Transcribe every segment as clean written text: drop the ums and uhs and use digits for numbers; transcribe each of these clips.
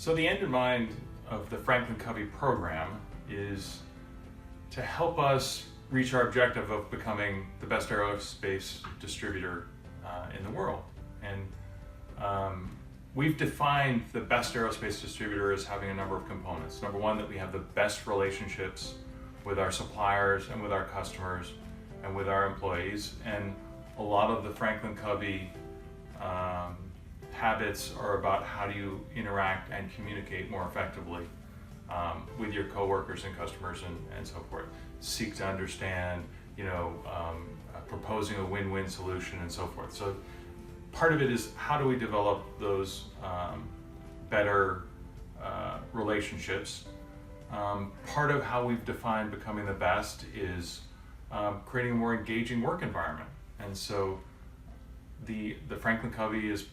So the end in mind of the FranklinCovey program is to help us reach our objective of becoming the best aerospace distributor in the world. And we've defined the best aerospace distributor as having a number of components. Number one, that we have the best relationships with our suppliers and with our customers and with our employees. And a lot of the FranklinCovey habits are about how do you interact and communicate more effectively with your coworkers and customers and so forth. Seek to understand, proposing a win-win solution and so forth. So part of it is how do we develop those better relationships. Part of how we've defined becoming the best is creating a more engaging work environment. And so the FranklinCovey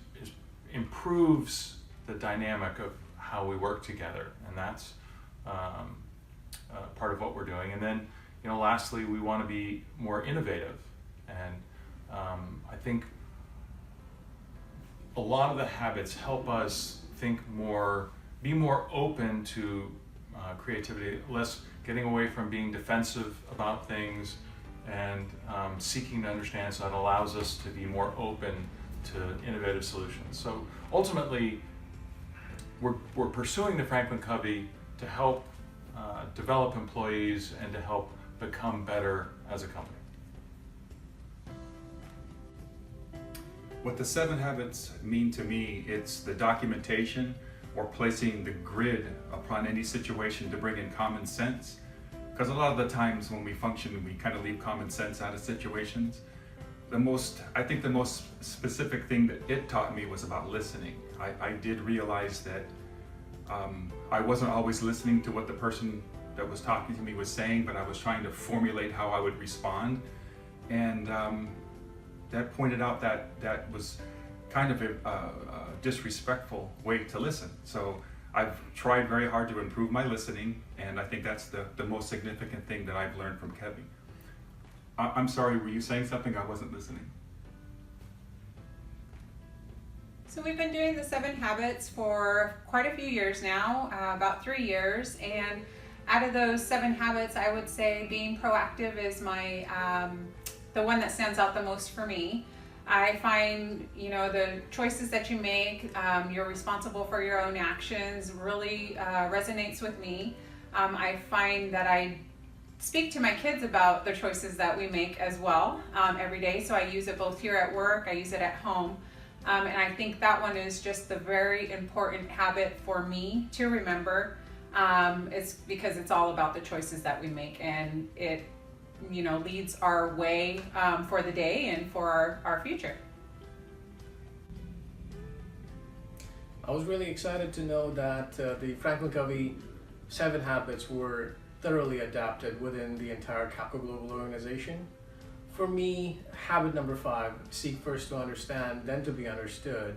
improves the dynamic of how we work together, and that's part of what we're doing. And then, lastly, we want to be more innovative. And I think a lot of the habits help us think more, be more open to creativity, less getting away from being defensive about things and seeking to understand. So that allows us to be more open to innovative solutions. So ultimately, we're pursuing the FranklinCovey to help develop employees and to help become better as a company. What the 7 habits mean to me, it's the documentation or placing the grid upon any situation to bring in common sense. Because a lot of the times when we function, we kind of leave common sense out of situations. I think the most specific thing that it taught me was about listening. I did realize that I wasn't always listening to what the person that was talking to me was saying, but I was trying to formulate how I would respond. And that pointed out that was kind of a disrespectful way to listen. So I've tried very hard to improve my listening, and I think that's the most significant thing that I've learned from Kevin. I'm sorry, were you saying something? I wasn't listening. So we've been doing the 7 habits for quite a few years now, about 3 years, and out of those 7 habits, I would say being proactive is the one that stands out the most for me. I find, the choices that you make, you're responsible for your own actions, really resonates with me. I find that I speak to my kids about the choices that we make as well every day. So I use it both here at work, I use it at home. And I think that one is just the very important habit for me to remember. It's because it's all about the choices that we make, and it leads our way for the day and for our future. I was really excited to know that the FranklinCovey 7 habits were thoroughly adapted within the entire Calco Global organization. For me, habit number 5, seek first to understand, then to be understood,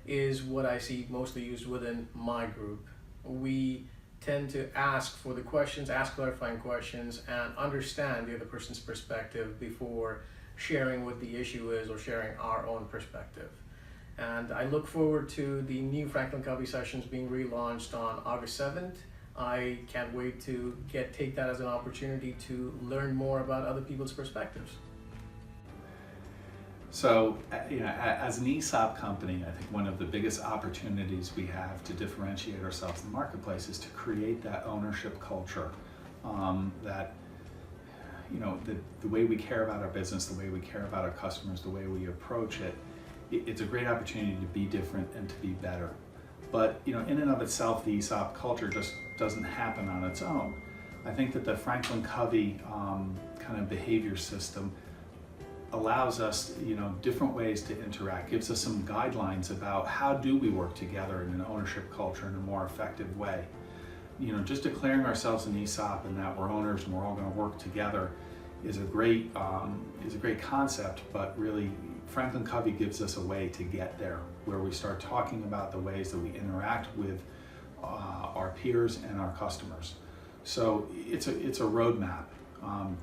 is what I see mostly used within my group. We tend to ask for the questions, ask clarifying questions, and understand the other person's perspective before sharing what the issue is or sharing our own perspective. And I look forward to the new FranklinCovey sessions being relaunched on August 7th. I can't wait to take that as an opportunity to learn more about other people's perspectives. So, as an ESOP company, I think one of the biggest opportunities we have to differentiate ourselves in the marketplace is to create that ownership culture, that, the way we care about our business, the way we care about our customers, the way we approach it, it's a great opportunity to be different and to be better. But, in and of itself, the ESOP culture just doesn't happen on its own. I think that the FranklinCovey kind of behavior system allows us, different ways to interact, gives us some guidelines about how do we work together in an ownership culture in a more effective way. Just declaring ourselves an ESOP and that we're owners and we're all going to work together is a great concept, but really FranklinCovey gives us a way to get there, where we start talking about the ways that we interact with our peers and our customers. So it's a roadmap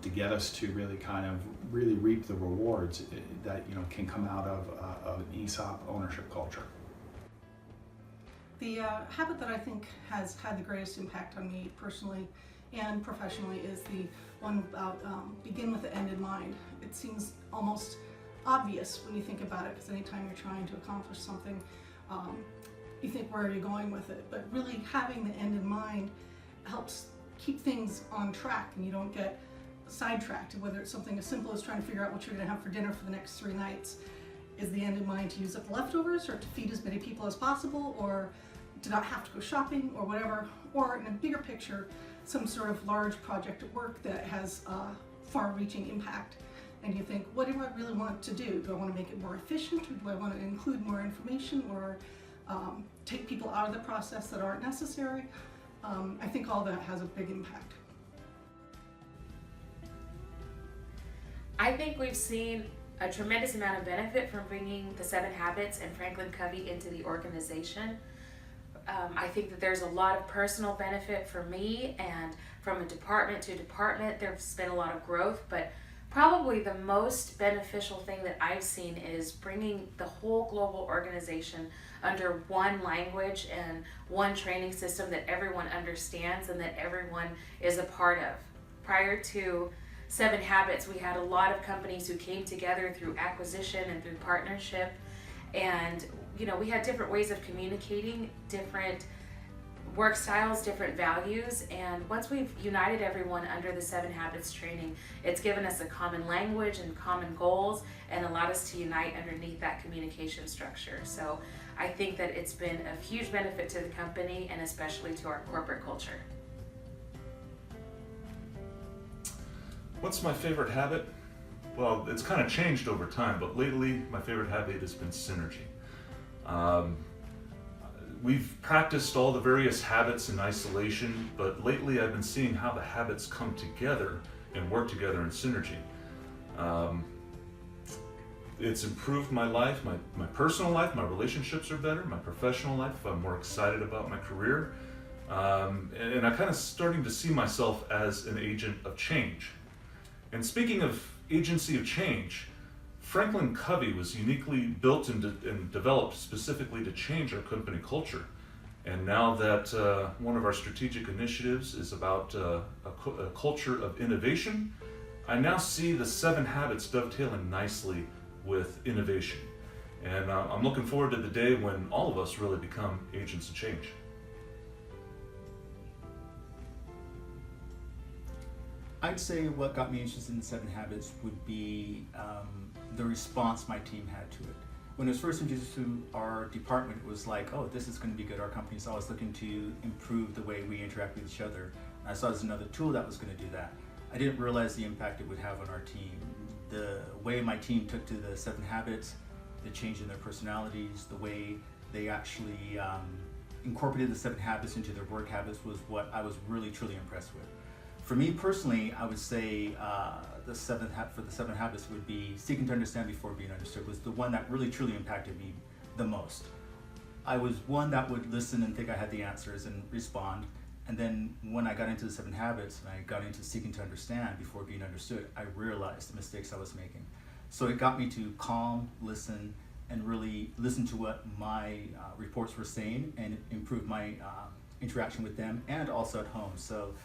to get us to really reap the rewards that can come out of an ESOP ownership culture. The habit that I think has had the greatest impact on me personally and professionally is the one about begin with the end in mind. It seems almost obvious when you think about it, because anytime you're trying to accomplish something, you think, where are you going with it? But really having the end in mind helps keep things on track and you don't get sidetracked, whether it's something as simple as trying to figure out what you're going to have for dinner for the next 3 nights. Is the end in mind to use up the leftovers, or to feed as many people as possible, or to not have to go shopping, or whatever, or in a bigger picture, some sort of large project at work that has far-reaching impact. And you think, what do I really want to do? Do I want to make it more efficient, or do I want to include more information, or take people out of the process that aren't necessary? I think all that has a big impact. I think we've seen a tremendous amount of benefit from bringing the 7 Habits and FranklinCovey into the organization. I think that there's a lot of personal benefit for me, and from a department to department, there's been a lot of growth, but probably the most beneficial thing that I've seen is bringing the whole global organization under one language and one training system that everyone understands and that everyone is a part of. Prior to 7 Habits, we had a lot of companies who came together through acquisition and through partnership, and we had different ways of communicating, different work styles, different values, and once we've united everyone under the 7 Habits training, it's given us a common language and common goals and allowed us to unite underneath that communication structure. So I think that it's been a huge benefit to the company and especially to our corporate culture. What's my favorite habit? Well, it's kind of changed over time, but lately my favorite habit has been synergy. We've practiced all the various habits in isolation, but lately I've been seeing how the habits come together and work together in synergy. It's improved my life, my personal life, my relationships are better, my professional life, I'm more excited about my career, and I'm kind of starting to see myself as an agent of change. And speaking of agency of change, FranklinCovey was uniquely built and developed specifically to change our company culture. And now that one of our strategic initiatives is about a culture of innovation, I now see the 7 Habits dovetailing nicely with innovation. And I'm looking forward to the day when all of us really become agents of change. I'd say what got me interested in 7 Habits would be the response my team had to it. When it was first introduced to our department, it was like, oh, this is going to be good. Our company's always looking to improve the way we interact with each other. And I saw it as another tool that was going to do that. I didn't realize the impact it would have on our team. The way my team took to the 7 Habits, the change in their personalities, the way they actually incorporated the 7 Habits into their work habits was what I was really, truly impressed with. For me personally, I would say the 7 Habits would be seeking to understand before being understood was the one that really truly impacted me the most. I was one that would listen and think I had the answers and respond, and then when I got into the 7 Habits and I got into seeking to understand before being understood, I realized the mistakes I was making. So it got me to calm, listen, and really listen to what my reports were saying and improve my interaction with them and also at home. So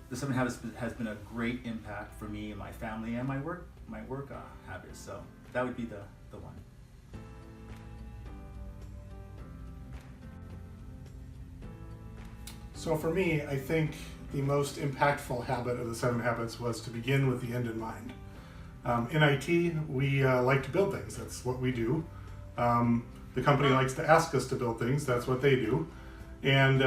the 7 Habits has been a great impact for me and my family and my work habits. So that would be the one. So for me, I think the most impactful habit of the 7 Habits was to begin with the end in mind. In IT, we like to build things. That's what we do. The company likes to ask us to build things. That's what they do. And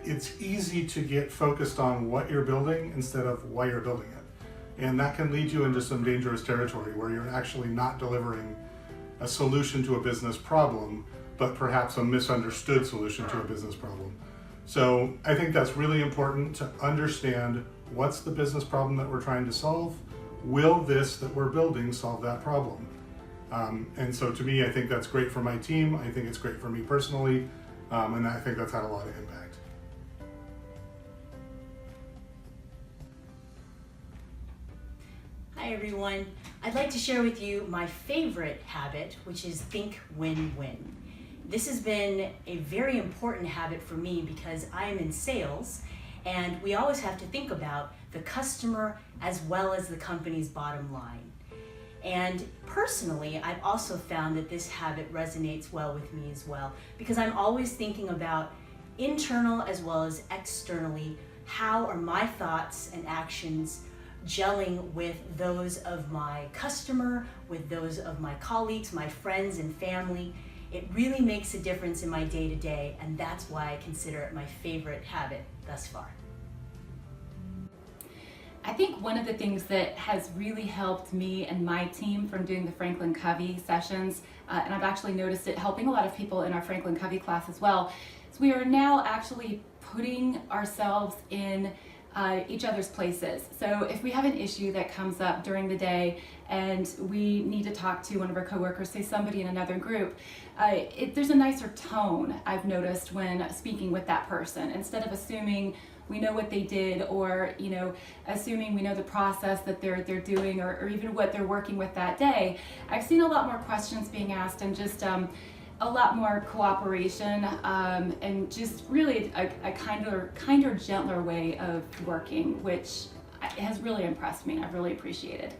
it's easy to get focused on what you're building instead of why you're building it. And that can lead you into some dangerous territory where you're actually not delivering a solution to a business problem, but perhaps a misunderstood solution to a business problem. So I think that's really important to understand what's the business problem that we're trying to solve. Will this that we're building solve that problem? And so to me, I think that's great for my team. I think it's great for me personally. And I think that's had a lot of impact. Hi everyone. I'd like to share with you my favorite habit, which is think win-win. This has been a very important habit for me because I am in sales, and we always have to think about the customer as well as the company's bottom line. And personally, I've also found that this habit resonates well with me as well, because I'm always thinking about internal as well as externally, how are my thoughts and actions gelling with those of my customer, with those of my colleagues, my friends and family. It really makes a difference in my day-to-day, and that's why I consider it my favorite habit thus far. I think one of the things that has really helped me and my team from doing the FranklinCovey sessions, and I've actually noticed it helping a lot of people in our FranklinCovey class as well, is we are now actually putting ourselves in each other's places. So if we have an issue that comes up during the day and we need to talk to one of our coworkers, say somebody in another group, there's a nicer tone I've noticed when speaking with that person. Instead of assuming we know what they did, or assuming we know the process that they're doing, or even what they're working with that day, I've seen a lot more questions being asked, and just a lot more cooperation, and just really a kinder, gentler way of working, which has really impressed me and I've really appreciated.